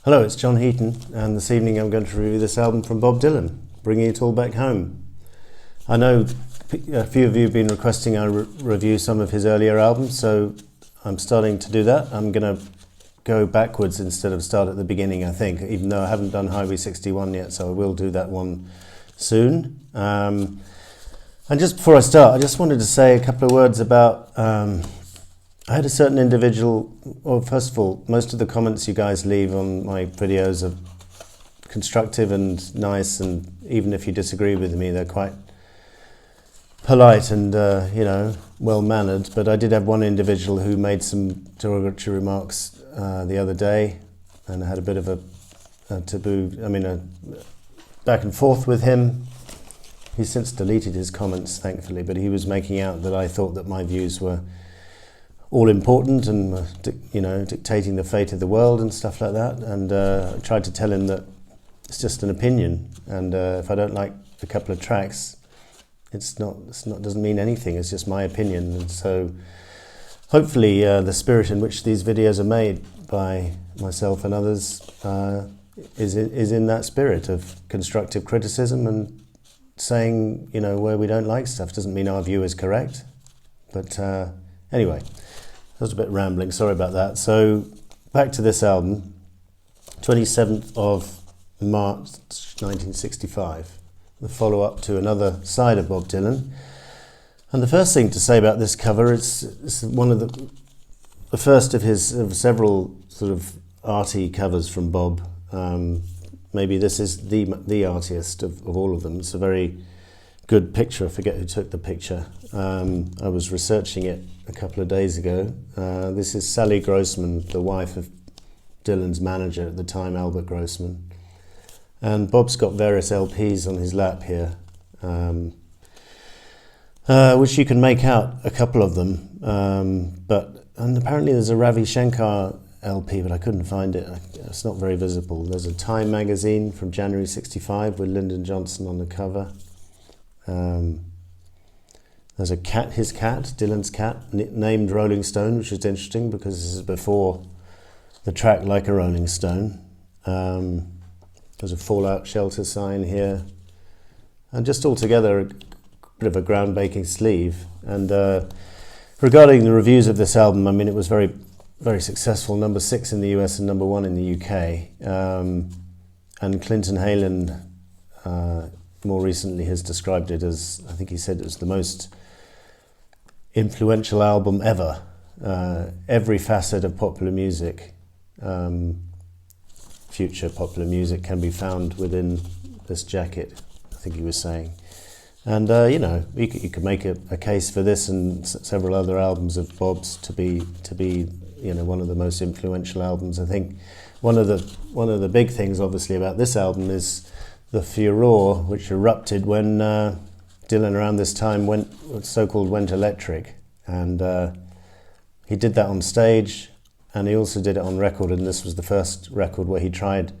Hello, it's John Heaton, and this evening I'm going to review this album from Bob Dylan, Bringing It All Back Home. I know a few of you have been requesting I review some of his earlier albums, so I'm starting to do that. I'm going to go backwards instead of start at the beginning, I think, even though I haven't done Highway 61 yet, so I will do that one soon. And just before I start, I just wanted to say a couple of words about... I had a certain individual, well, first of all, most of the comments you guys leave on my videos are constructive and nice, and even if you disagree with me, they're quite polite and, well-mannered. But I did have one individual who made some derogatory remarks the other day, and I had a bit of a back and forth with him. He's since deleted his comments, thankfully, but he was making out that I thought that my views were all important and dictating the fate of the world and stuff like that, and I tried to tell him that it's just an opinion, and if I don't like a couple of tracks, it doesn't mean anything. It's just my opinion. And so hopefully the spirit in which these videos are made by myself and others is in that spirit of constructive criticism and saying, where we don't like stuff doesn't mean our view is correct. But anyway, that was a bit rambling, sorry about that. So back to this album, 27th of March 1965, the follow-up to another side of Bob Dylan. And the first thing to say about this cover, it's one of the first of several sort of arty covers from Bob. Maybe this is the artiest of all of them. It's a very good picture. I forget who took the picture. I was researching it a couple of days ago. This is Sally Grossman, the wife of Dylan's manager at the time, Albert Grossman. And Bob's got various LPs on his lap here, which you can make out a couple of them. And apparently there's a Ravi Shankar LP, but I couldn't find it. It's not very visible. There's a Time magazine from January '65 with Lyndon Johnson on the cover. There's a cat, his cat, Dylan's cat, named Rolling Stone, which is interesting because this is before the track Like a Rolling Stone. There's a Fallout Shelter sign here. And just altogether, a bit of a groundbreaking sleeve. And regarding the reviews of this album, I mean, it was very, very successful, number 6 in the US and number 1 in the UK. And Clinton Halen more recently has described it as, I think he said it was the most influential album ever. Every facet of popular music, future popular music, can be found within this jacket, I think he was saying. And you could make a case for this and several other albums of Bob's to be one of the most influential albums. I think one of the big things, obviously, about this album is the furore which erupted when Dylan around this time went electric, and he did that on stage, and he also did it on record, and this was the first record where he tried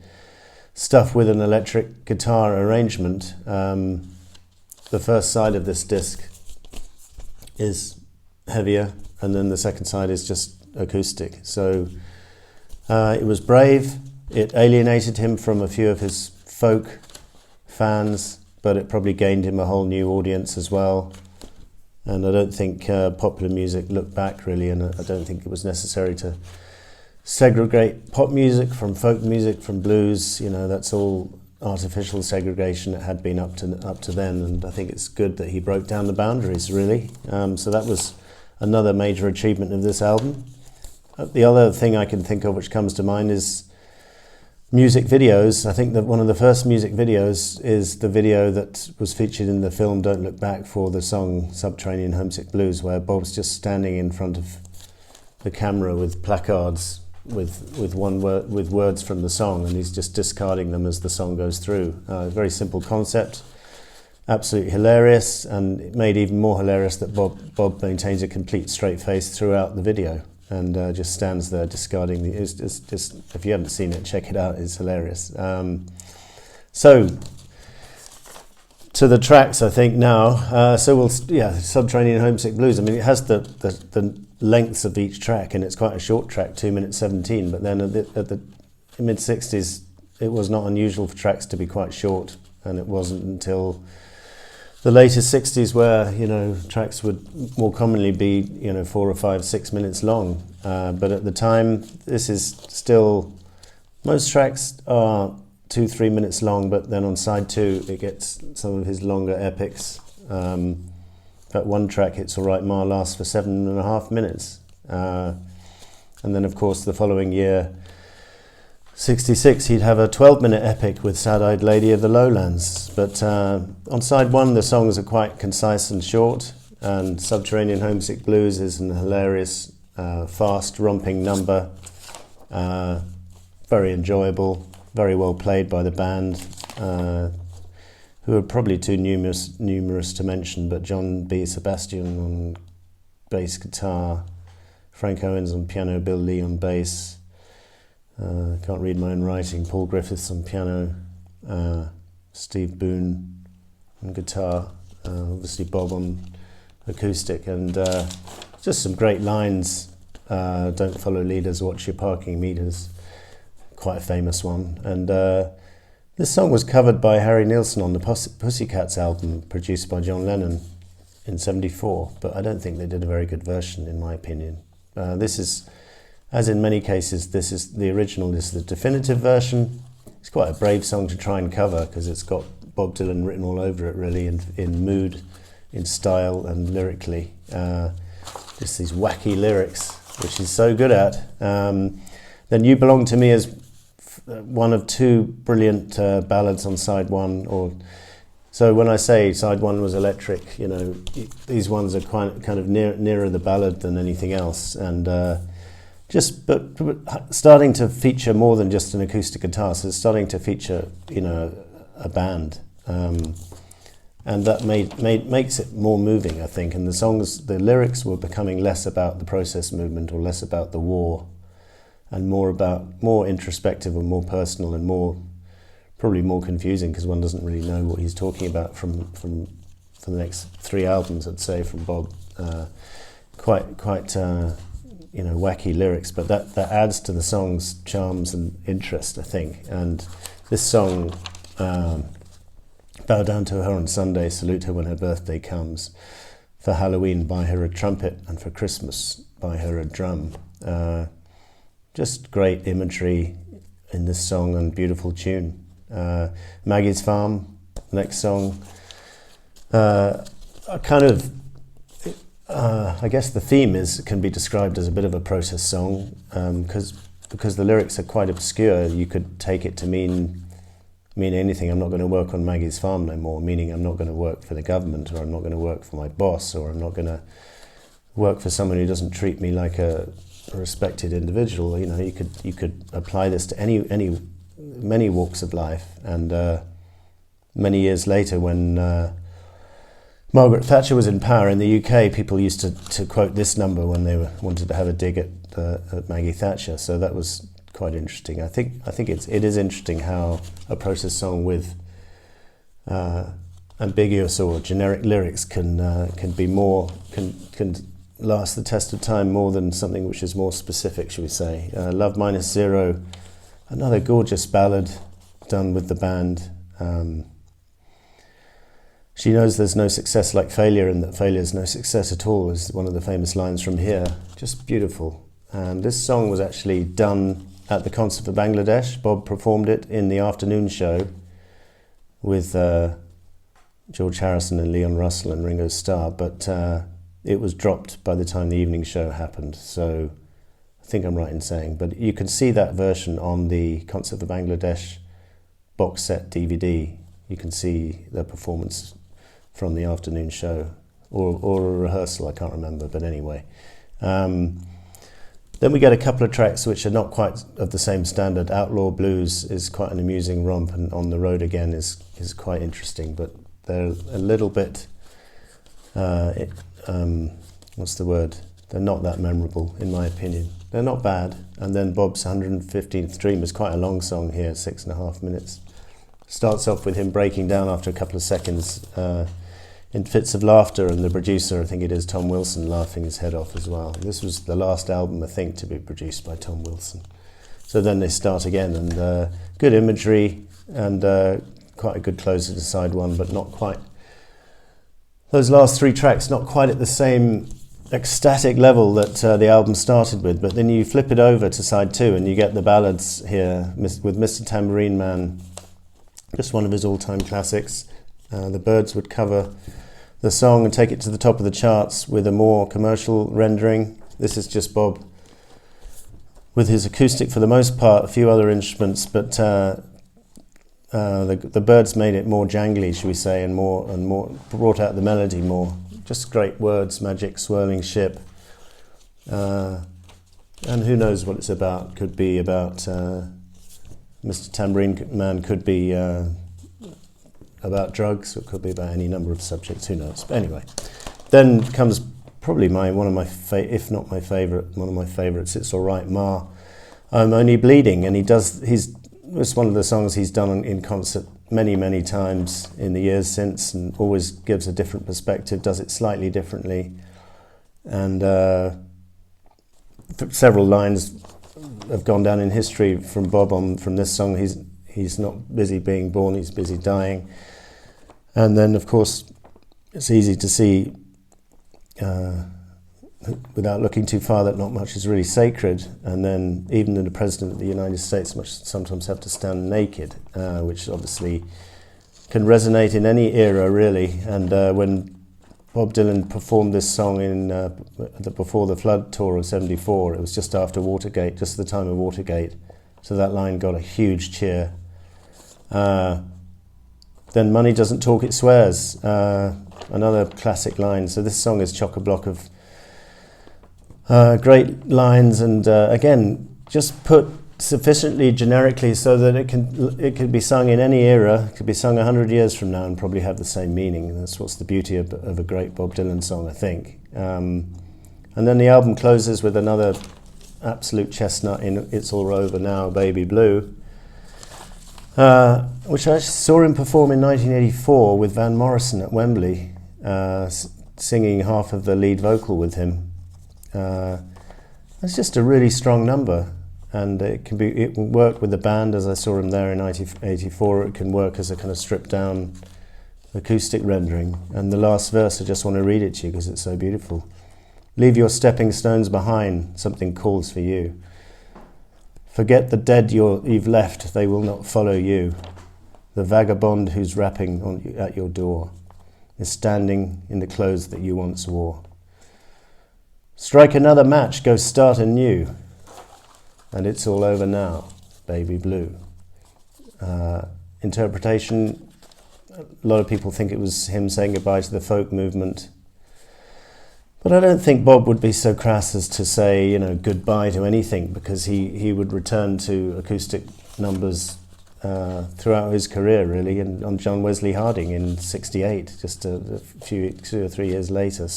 stuff with an electric guitar arrangement. The first side of this disc is heavier, and then the second side is just acoustic. So it was brave. It alienated him from a few of his folk fans, but it probably gained him a whole new audience as well. And I don't think popular music looked back, really, and I don't think it was necessary to segregate pop music from folk music from blues. That's all artificial segregation. It had been up to then, and I think it's good that he broke down the boundaries, really. So that was another major achievement of this album. The other thing I can think of which comes to mind is music videos. I think that one of the first music videos is the video that was featured in the film Don't Look Back for the song Subterranean Homesick Blues, where Bob's just standing in front of the camera with placards with words from the song, and he's just discarding them as the song goes through. Very simple concept, absolutely hilarious, and it made even more hilarious that Bob maintains a complete straight face throughout the video, and just stands there discarding it's just, if you haven't seen it, check it out, it's hilarious. So to the tracks, I think now. Subterranean Homesick Blues. I mean, it has the lengths of each track, and it's quite a short track, 2 minutes 17. But then at mid-60s, it was not unusual for tracks to be quite short, and it wasn't until the later 60s where, you know, tracks would more commonly be, you know, 4 or 5, 6 minutes long. But at the time, this is still, most tracks are 2, 3 minutes long, but then on side 2 it gets some of his longer epics. That one track, It's Alright Ma, lasts for 7.5 minutes. And then of course the following year, 66, he'd have a 12-minute epic with Sad-Eyed Lady of the Lowlands. But on side 1 the songs are quite concise and short, and Subterranean Homesick Blues is an hilarious, fast, romping number. Very enjoyable, very well played by the band, who are probably too numerous to mention, but John B. Sebastian on bass guitar, Frank Owens on piano, Bill Lee on bass, can't read my own writing, Paul Griffiths on piano, Steve Boone on guitar, obviously Bob on acoustic, and just some great lines. Don't follow leaders, watch your parking meters, quite a famous one. And this song was covered by Harry Nilsson on the Pussycats album produced by John Lennon in '74, but I don't think they did a very good version, in my opinion. This is, as in many cases, this is the original, this is the definitive version. It's quite a brave song to try and cover because it's got Bob Dylan written all over it, really, in mood, in style and lyrically. Just these wacky lyrics, which he's so good at. Then You Belong to Me is one of 2 brilliant ballads on side 1. Or so when I say side 1 was electric, you know, these ones are kind of nearer the ballad than anything else, and but starting to feature more than just an acoustic guitar. So it's starting to feature, you know, a band, and that makes it more moving, I think. And the lyrics were becoming less about the protest movement or less about the war, and more introspective and more personal and probably more confusing, because one doesn't really know what he's talking about from the next 3 albums, I'd say, from Bob. Quite you know, wacky lyrics, but that adds to the song's charms and interest, I think. And this song, Bow Down to Her on Sunday, Salute Her When Her Birthday Comes, for Halloween buy her a trumpet, and for Christmas buy her a drum. Just great imagery in this song and beautiful tune. Maggie's Farm, next song. I guess the theme can be described as a bit of a protest song, because the lyrics are quite obscure. You could take it to mean anything. I'm not going to work on Maggie's farm no more, meaning I'm not going to work for the government, or I'm not going to work for my boss, or I'm not going to work for someone who doesn't treat me like a respected individual. You know, you could apply this to many walks of life. And many years later, when Margaret Thatcher was in power in the UK, people used to quote this number when they wanted to have a dig at Maggie Thatcher. So that was quite interesting. I think it is interesting how a protest song with ambiguous or generic lyrics can last the test of time more than something which is more specific, shall we say. Love Minus Zero, another gorgeous ballad done with the band. She knows there's no success like failure, and that failure is no success at all, is one of the famous lines from Here. Just beautiful. And this song was actually done at the Concert for Bangladesh. Bob performed it in the afternoon show with George Harrison and Leon Russell and Ringo Starr, but it was dropped by the time the evening show happened. So I think I'm right in saying, but you can see that version on the Concert for Bangladesh box set DVD. You can see the performance from the afternoon show, or a rehearsal, I can't remember, but anyway. Then we get a couple of tracks which are not quite of the same standard. Outlaw Blues is quite an amusing romp, and On the Road Again is quite interesting, but they're a little bit, what's the word? They're not that memorable, in my opinion. They're not bad. And then Bob's 115th Dream is quite a long song here, 6.5 minutes. Starts off with him breaking down after a couple of seconds in fits of laughter, and the producer, I think it is Tom Wilson, laughing his head off as well. This was the last album, I think, to be produced by Tom Wilson. So then they start again, and good imagery, and quite a good closer to side one, but not quite. Those last three tracks, not quite at the same ecstatic level that the album started with, but then you flip it over to side two and you get the ballads here with Mr. Tambourine Man, just one of his all-time classics. The Byrds would cover the song and take it to the top of the charts with a more commercial rendering. This is just Bob with his acoustic for the most part, a few other instruments, but the Byrds made it more jangly, should we say, and more brought out the melody more. Just great words, magic, swirling ship, and who knows what it's about. Could be about Mr. Tambourine Man, could be about drugs, or it could be about any number of subjects, who knows. But anyway, then comes probably one of my if not my favourite, one of my favourites, It's All Right Ma, I'm Only Bleeding, and it's one of the songs he's done in concert many times in the years since, and always gives a different perspective, does it slightly differently. And several lines have gone down in history from Bob from this song. He's not busy being born, he's busy dying. And then, of course, it's easy to see, without looking too far, that not much is really sacred. And then even the President of the United States must sometimes have to stand naked, which obviously can resonate in any era, really. And when Bob Dylan performed this song before the Flood tour of '74, it was just after Watergate, just the time of Watergate. So that line got a huge cheer. Then Money Doesn't Talk, It Swears, another classic line. So this song is chock-a-block of great lines, and again, just put sufficiently generically so that it could be sung in any era. It could be sung 100 years from now and probably have the same meaning. And that's what's the beauty of a great Bob Dylan song, I think. And then the album closes with another absolute chestnut in It's All Over Now, Baby Blue, which I saw him perform in 1984 with Van Morrison at Wembley, singing half of the lead vocal with him. It's just a really strong number, and it will work with the band, as I saw him there in 1984. It can work as a kind of stripped down acoustic rendering. And the last verse, I just want to read it to you because it's so beautiful. Leave your stepping stones behind, something calls for you. Forget the dead you've left, they will not follow you. The vagabond who's rapping at your door is standing in the clothes that you once wore. Strike another match, go start anew, and it's all over now, Baby Blue. Interpretation, a lot of people think it was him saying goodbye to the folk movement. But I don't think Bob would be so crass as to say, goodbye to anything, because he would return to acoustic numbers throughout his career, really, and on John Wesley Harding in '68, just a few 2 or 3 years later.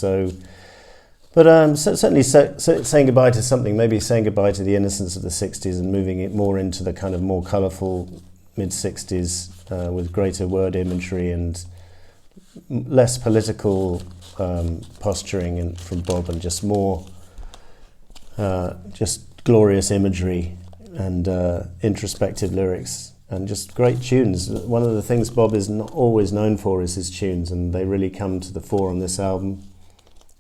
But certainly saying goodbye to something, maybe saying goodbye to the innocence of the '60s and moving it more into the kind of more colourful mid-'60s with greater word imagery and less political posturing from Bob, and just more just glorious imagery and introspective lyrics and just great tunes. One of the things Bob is not always known for is his tunes, and they really come to the fore on this album.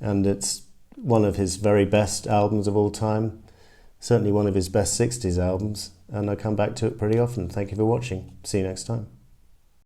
And it's one of his very best albums of all time, certainly one of his best '60s albums, and I come back to it pretty often. Thank you for watching. See you next time.